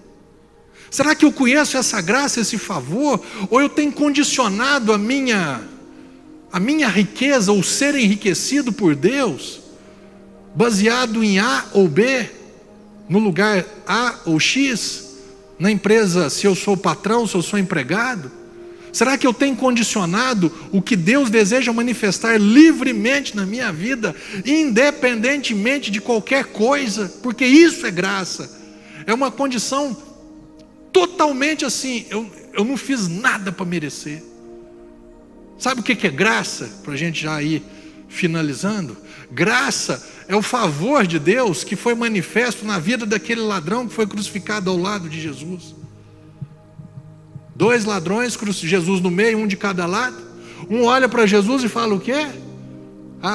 Será que eu conheço essa graça, esse favor? Ou eu tenho condicionado a minha riqueza, ou ser enriquecido por Deus, baseado em A ou B? No lugar A ou X, na empresa, se eu sou patrão, se eu sou empregado? Será que eu tenho condicionado o que Deus deseja manifestar livremente na minha vida, independentemente de qualquer coisa? Porque isso é graça, é uma condição totalmente assim, eu não fiz nada para merecer. Sabe o que é graça? Para a gente já ir finalizando. Graça é o favor de Deus que foi manifesto na vida daquele ladrão que foi crucificado ao lado de Jesus. 2 ladrões, Jesus no meio, um de cada lado. Um olha para Jesus e fala o quê?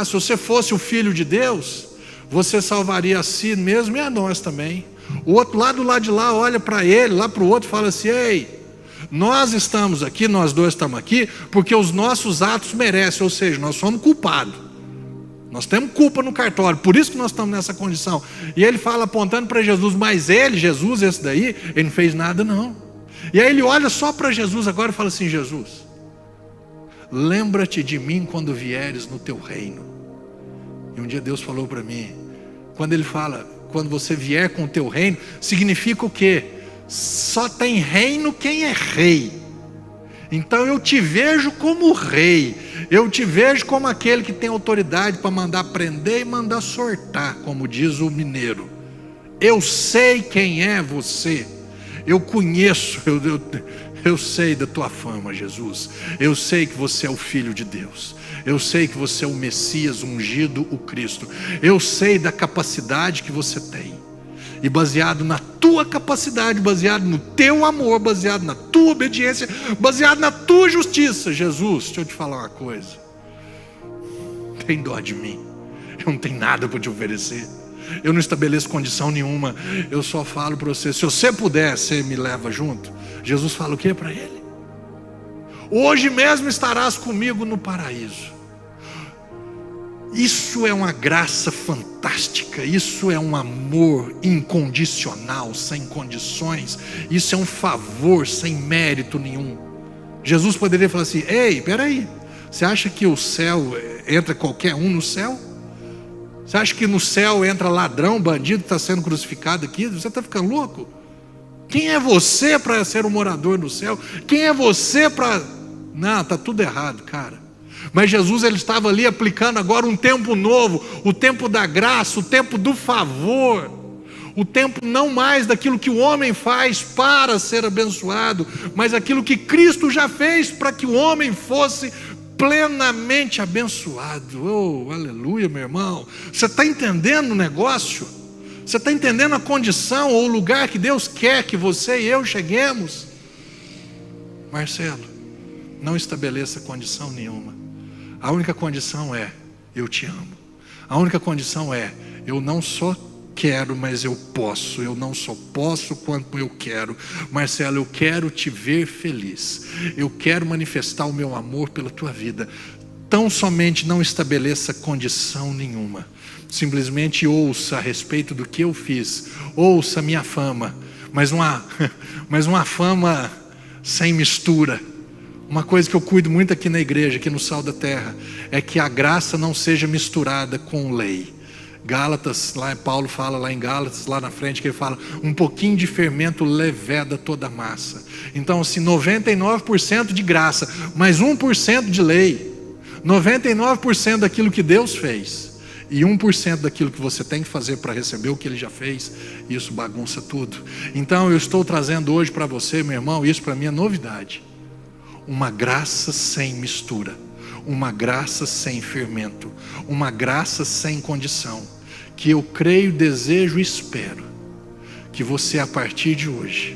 Se você fosse o Filho de Deus, você salvaria a si mesmo e a nós também. O outro lá do lado de lá olha para ele, lá para o outro, e fala assim, ei, nós estamos aqui, nós dois estamos aqui porque os nossos atos merecem, ou seja, nós somos culpados. Nós temos culpa no cartório, por isso que nós estamos nessa condição. E ele fala apontando para Jesus, mas ele, Jesus, esse daí, ele não fez nada não. E aí ele olha só para Jesus agora e fala assim, Jesus, lembra-te de mim quando vieres no teu reino. E um dia Deus falou para mim, quando ele fala, quando você vier com o teu reino, significa o quê? Só tem reino quem é rei. Então eu te vejo como rei, eu te vejo como aquele que tem autoridade para mandar prender e mandar sortar, como diz o mineiro. Eu sei quem é você, Eu conheço, eu sei da tua fama, Jesus. Eu sei que você é o Filho de Deus. Eu sei que você é o Messias ungido, o Cristo. Eu sei da capacidade que você tem. E baseado na tua capacidade, baseado no teu amor, baseado na tua obediência, baseado na tua justiça, Jesus, deixa eu te falar uma coisa. Tem dó de mim. Eu não tenho nada para te oferecer. Eu não estabeleço condição nenhuma. Eu só falo para você, se você puder, você me leva junto. Jesus fala o que para ele? Hoje mesmo estarás comigo no paraíso. Isso é uma graça fantástica. Isso é um amor incondicional, sem condições. Isso é um favor sem mérito nenhum. Jesus poderia falar assim: ei, peraí, você acha que o céu entra qualquer um no céu? Você acha que no céu entra ladrão, bandido que está sendo crucificado aqui? Você está ficando louco? Quem é você para ser um morador no céu? Quem é você para... Não, está tudo errado, cara. Mas Jesus, ele estava ali aplicando agora um tempo novo, o tempo da graça, o tempo do favor, o tempo não mais daquilo que o homem faz para ser abençoado, mas aquilo que Cristo já fez para que o homem fosse plenamente abençoado. Oh, aleluia, meu irmão. Você está entendendo o negócio? Você está entendendo a condição ou o lugar que Deus quer que você e eu cheguemos? Marcelo, não estabeleça condição nenhuma. A única condição é: eu te amo. A única condição é: eu não só quero, mas eu posso. Eu não só posso quanto eu quero. Marcelo, eu quero te ver feliz. Eu quero manifestar o meu amor pela tua vida. Tão somente não estabeleça condição nenhuma. Simplesmente ouça a respeito do que eu fiz. Ouça a minha fama. Mas uma fama sem mistura. Uma coisa que eu cuido muito aqui na igreja, aqui no Sal da Terra, é que a graça não seja misturada com lei. Gálatas, lá Paulo fala lá em Gálatas, lá na frente, que ele fala: um pouquinho de fermento leveda toda a massa. Então, assim, 99% de graça, mas 1% de lei. 99% daquilo que Deus fez e 1% daquilo que você tem que fazer para receber o que Ele já fez, isso bagunça tudo. Então eu estou trazendo hoje para você, meu irmão, isso para mim é novidade. Uma graça sem mistura, uma graça sem fermento, uma graça sem condição, que eu creio, desejo e espero que você, a partir de hoje,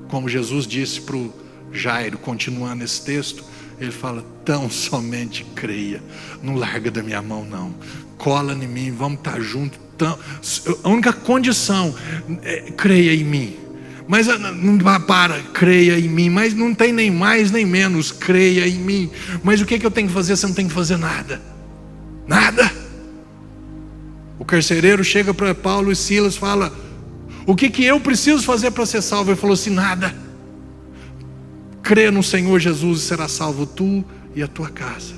como Jesus disse para o Jairo, continuando esse texto, ele fala: tão somente creia, não larga da minha mão não, cola em mim, vamos estar juntos. A única condição é creia em mim. Mas não para, creia em mim. Mas não tem nem mais nem menos, creia em mim. Mas o que eu tenho que fazer? Você não tem que fazer nada. Nada. O carcereiro chega para Paulo e Silas e fala: o que eu preciso fazer para ser salvo? Ele falou assim: nada. Crê no Senhor Jesus e será salvo tu e a tua casa.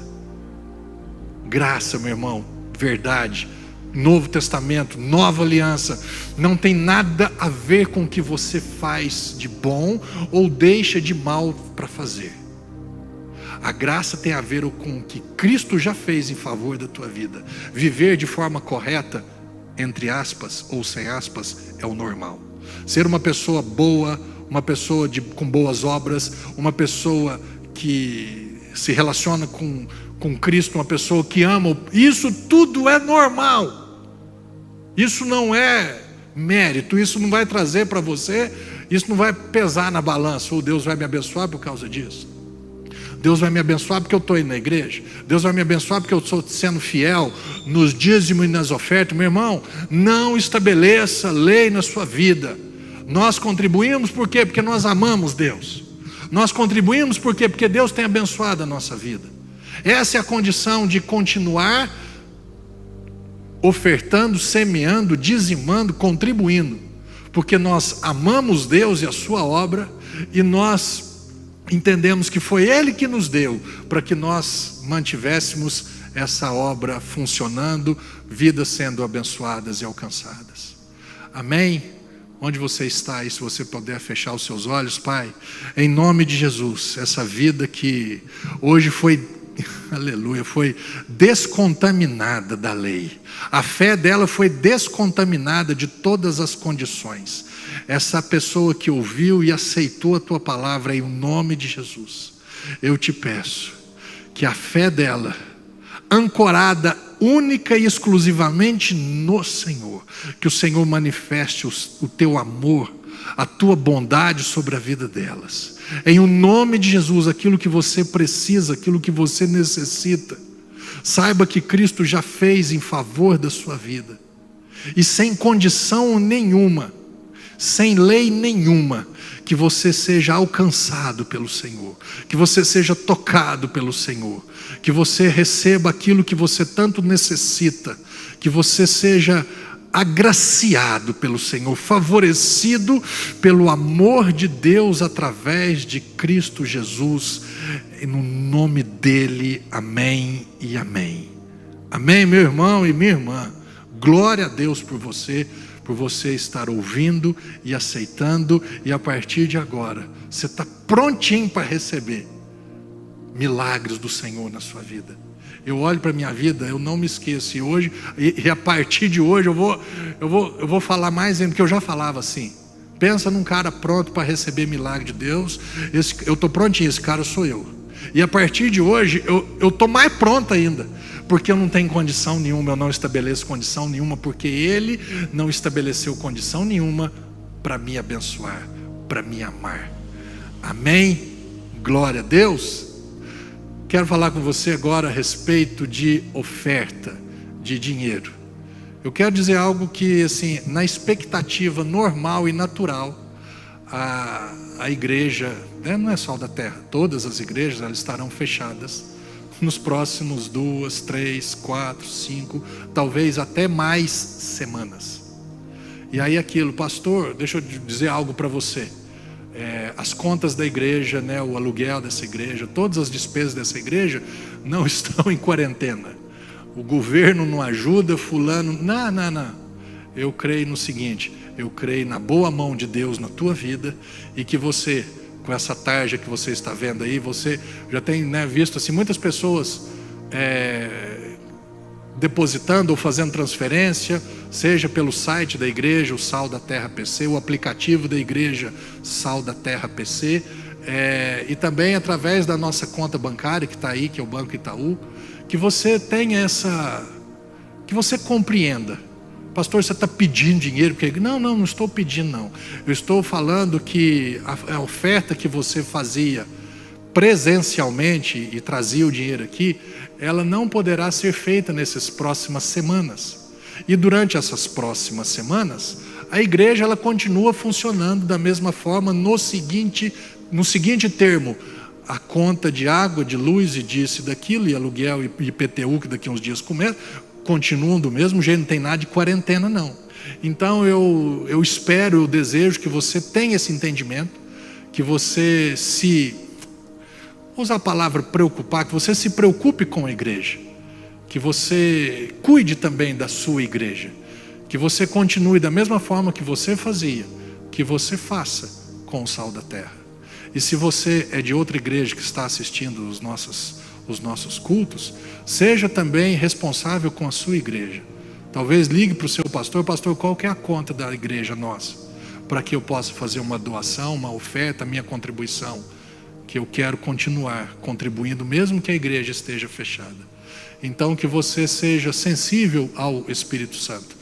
Graça, meu irmão, verdade. Novo Testamento, nova aliança, não tem nada a ver com o que você faz de bom ou deixa de mal para fazer. A graça tem a ver com o que Cristo já fez em favor da tua vida. Viver de forma correta, entre aspas ou sem aspas, é o normal. Ser uma pessoa boa, uma pessoa com boas obras, uma pessoa que se relaciona com Cristo, uma pessoa que ama, isso tudo é normal. Isso não é mérito, isso não vai trazer para você, isso não vai pesar na balança. Ou Deus vai me abençoar por causa disso. Deus vai me abençoar porque eu estou indo na igreja. Deus vai me abençoar porque eu estou sendo fiel nos dízimos e nas ofertas. Meu irmão, não estabeleça lei na sua vida. Nós contribuímos por quê? Porque nós amamos Deus. Nós contribuímos por quê? Porque Deus tem abençoado a nossa vida. Essa é a condição de continuar ofertando, semeando, dizimando, contribuindo, porque nós amamos Deus e a sua obra, e nós entendemos que foi Ele que nos deu, para que nós mantivéssemos essa obra funcionando, vidas sendo abençoadas e alcançadas. Amém? Onde você está aí, se você puder fechar os seus olhos, Pai, em nome de Jesus, essa vida que hoje foi, aleluia, foi descontaminada da lei. A fé dela foi descontaminada de todas as condições. essa pessoa que ouviu e aceitou a tua palavra, em nome de Jesus, eu te peço que a fé dela, ancorada única e exclusivamente no Senhor, que o Senhor manifeste o teu amor, a tua bondade sobre a vida delas. Em o nome de Jesus, aquilo que você precisa, aquilo que você necessita, saiba que Cristo já fez em favor da sua vida. E sem condição nenhuma, sem lei nenhuma, que você seja alcançado pelo Senhor, que você seja tocado pelo Senhor, que você receba aquilo que você tanto necessita, que você seja agraciado pelo Senhor, favorecido pelo amor de Deus através de Cristo Jesus, e no nome dele, amém e amém. Amém, meu irmão e minha irmã. Glória a Deus por você estar ouvindo e aceitando, e a partir de agora, você está prontinho para receber milagres do Senhor na sua vida. Eu olho para a minha vida, eu não me esqueço, e a partir de hoje eu vou falar mais ainda, porque eu já falava assim. Pensa num cara pronto para receber milagre de Deus. Eu estou prontinho, esse cara sou eu. E a partir de hoje eu estou mais pronto ainda, porque eu não tenho condição nenhuma, eu não estabeleço condição nenhuma, porque Ele não estabeleceu condição nenhuma para me abençoar, para me amar. Amém? Glória a Deus. Quero falar com você agora a respeito de oferta de dinheiro. Eu quero dizer algo que, assim, na expectativa normal e natural, a igreja, né, não é só da terra, todas as igrejas, elas estarão fechadas nos próximos 2, 3, 4, 5, talvez até mais semanas. E aí aquilo, pastor, deixa eu dizer algo para você. As contas da igreja, né, o aluguel dessa igreja, todas as despesas dessa igreja não estão em quarentena. O governo não ajuda, fulano, não. Eu creio no seguinte, eu creio na boa mão de Deus na tua vida, e que você, com essa tarja que você está vendo aí, você já tem, né, visto assim, muitas pessoas depositando ou fazendo transferência, seja pelo site da igreja, o Sal da Terra PC, o aplicativo da igreja, Sal da Terra PC, e também através da nossa conta bancária que está aí, que é o Banco Itaú, que você tenha que você compreenda. Pastor, você está pedindo dinheiro? Porque não estou pedindo não. Eu estou falando que a oferta que você fazia presencialmente e trazia o dinheiro aqui, ela não poderá ser feita nessas próximas semanas. E durante essas próximas semanas, a igreja ela continua funcionando da mesma forma no seguinte termo: a conta de água, de luz e disso e daquilo, e aluguel e IPTU, que daqui a uns dias começa, continuam do mesmo jeito, não tem nada de quarentena não. Então eu espero, eu desejo que você tenha esse entendimento, que você vou usar a palavra preocupar, que você se preocupe com a igreja, que você cuide também da sua igreja, que você continue da mesma forma que você fazia, que você faça com o Sal da Terra. E se você é de outra igreja que está assistindo os nossos cultos, seja também responsável com a sua igreja. Talvez ligue para o seu pastor: pastor, qual que é a conta da igreja nossa? Para que eu possa fazer uma doação, uma oferta, a minha contribuição, que eu quero continuar contribuindo, mesmo que a igreja esteja fechada. Então que você seja sensível ao Espírito Santo,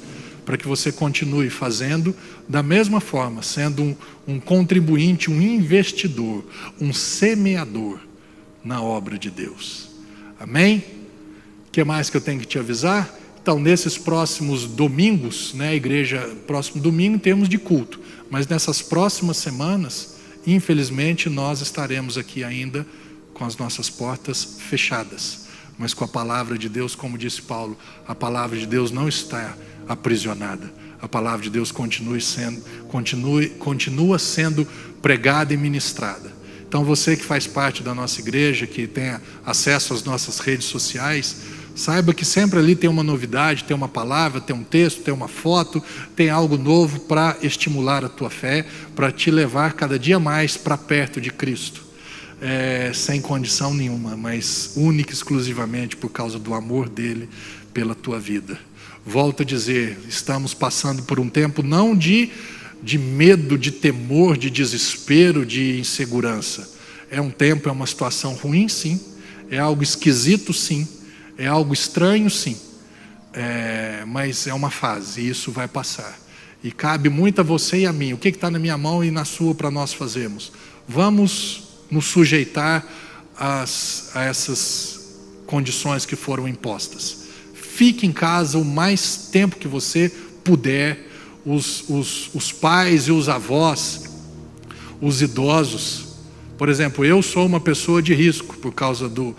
para que você continue fazendo da mesma forma, sendo um contribuinte, um investidor, um semeador na obra de Deus. Amém? O que mais que eu tenho que te avisar? Então, nesses próximos domingos, né, a igreja, próximo domingo temos de culto, mas nessas próximas semanas, infelizmente, nós estaremos aqui ainda com as nossas portas fechadas, mas com a palavra de Deus, como disse Paulo, a palavra de Deus não está aprisionada. A palavra de Deus continua sendo pregada e ministrada. Então você que faz parte da nossa igreja, que tem acesso às nossas redes sociais, saiba que sempre ali tem uma novidade, tem uma palavra, tem um texto, tem uma foto, tem algo novo para estimular a tua fé, para te levar cada dia mais para perto de Cristo. Sem condição nenhuma, mas única e exclusivamente por causa do amor dele pela tua vida. Volto a dizer, estamos passando por um tempo não de de medo, de temor, de desespero, de insegurança. É um tempo, é uma situação ruim, sim. É algo esquisito, sim. É algo estranho, sim. Mas é uma fase, e isso vai passar. E cabe muito a você e a mim. O que está na minha mão e na sua para nós fazermos? Vamos nos sujeitar a essas condições que foram impostas. Fique em casa o mais tempo que você puder. Os pais e os avós, os idosos. Por exemplo, eu sou uma pessoa de risco por causa do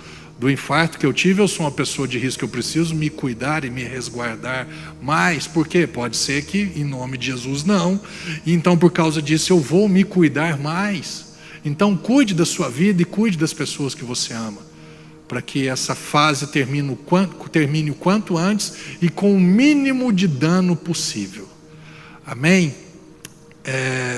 infarto que eu tive. Eu sou uma pessoa de risco, eu preciso me cuidar e me resguardar mais. Por quê? Pode ser que em nome de Jesus não. Então por causa disso eu vou me cuidar mais. Então cuide da sua vida e cuide das pessoas que você ama, para que essa fase termine o quanto antes e com o mínimo de dano possível. Amém?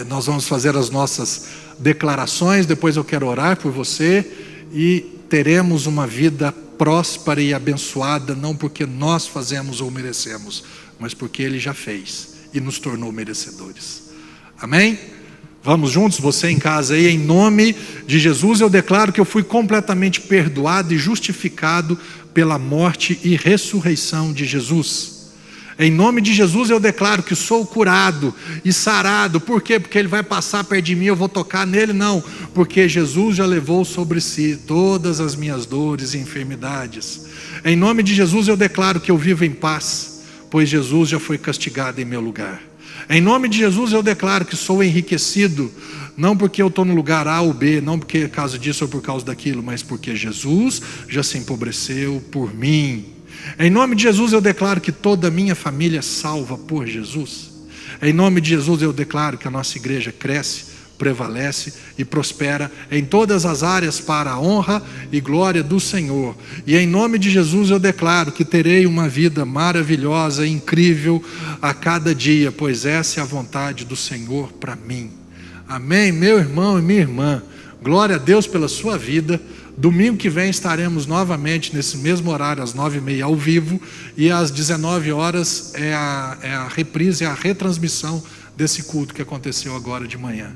Nós vamos fazer as nossas declarações, depois eu quero orar por você e teremos uma vida próspera e abençoada, não porque nós fazemos ou merecemos, mas porque Ele já fez e nos tornou merecedores. Amém? Vamos juntos, você em casa aí, em nome de Jesus, eu declaro que eu fui completamente perdoado e justificado pela morte e ressurreição de Jesus. Em nome de Jesus eu declaro que sou curado e sarado. Por quê? Porque Ele vai passar perto de mim, eu vou tocar nele? Não, porque Jesus já levou sobre si todas as minhas dores e enfermidades. Em nome de Jesus eu declaro que eu vivo em paz, pois Jesus já foi castigado em meu lugar. Em nome de Jesus eu declaro que sou enriquecido, não porque eu estou no lugar A ou B, não porque é por causa disso ou por causa daquilo, mas porque Jesus já se empobreceu por mim. Em nome de Jesus eu declaro que toda a minha família é salva por Jesus. Em nome de Jesus eu declaro que a nossa igreja cresce, prevalece e prospera em todas as áreas para a honra e glória do Senhor. E em nome de Jesus eu declaro que terei uma vida maravilhosa e incrível a cada dia, pois essa é a vontade do Senhor para mim. Amém, meu irmão e minha irmã. Glória a Deus pela sua vida. Domingo que vem estaremos novamente nesse mesmo horário, às 9h30 ao vivo, e às 19 horas é a reprise, é a retransmissão desse culto que aconteceu agora de manhã.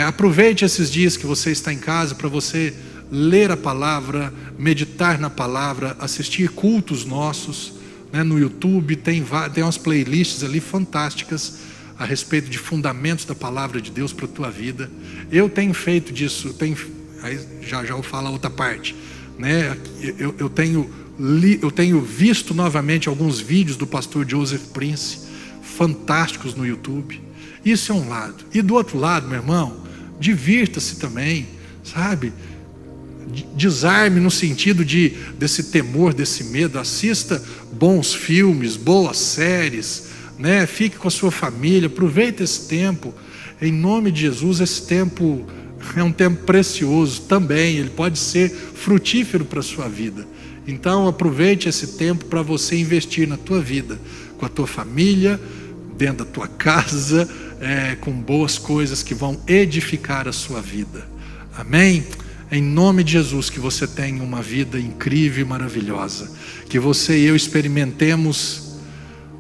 Aproveite esses dias que você está em casa para você ler a palavra, meditar na palavra, assistir cultos nossos, né, no YouTube. Tem umas playlists ali fantásticas a respeito de fundamentos da palavra de Deus para a tua vida. Eu tenho feito disso, aí já vou falar outra parte, né? Eu tenho visto novamente alguns vídeos do pastor Joseph Prince, fantásticos no YouTube. Isso é um lado. E do outro lado, meu irmão, divirta-se também, sabe? Desarme no sentido desse temor, desse medo. Assista bons filmes, boas séries, né? Fique com a sua família, aproveite esse tempo. Em nome de Jesus, esse tempo é um tempo precioso também, ele pode ser frutífero para a sua vida. Então aproveite esse tempo para você investir na tua vida, com a tua família, dentro da tua casa, com boas coisas que vão edificar a sua vida. Amém? Em nome de Jesus, que você tenha uma vida incrível e maravilhosa, que você e eu experimentemos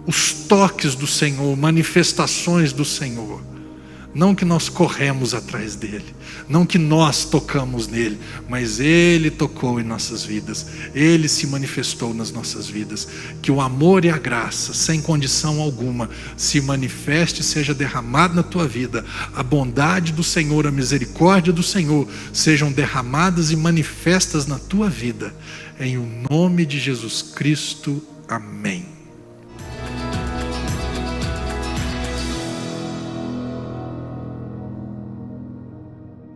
os toques do Senhor, manifestações do Senhor. Não que nós corremos atrás dele, não que nós tocamos nele, mas ele tocou em nossas vidas, ele se manifestou nas nossas vidas. Que o amor e a graça, sem condição alguma, se manifeste e seja derramado na tua vida. A bondade do Senhor, a misericórdia do Senhor sejam derramadas e manifestas na tua vida. Em o nome de Jesus Cristo, amém.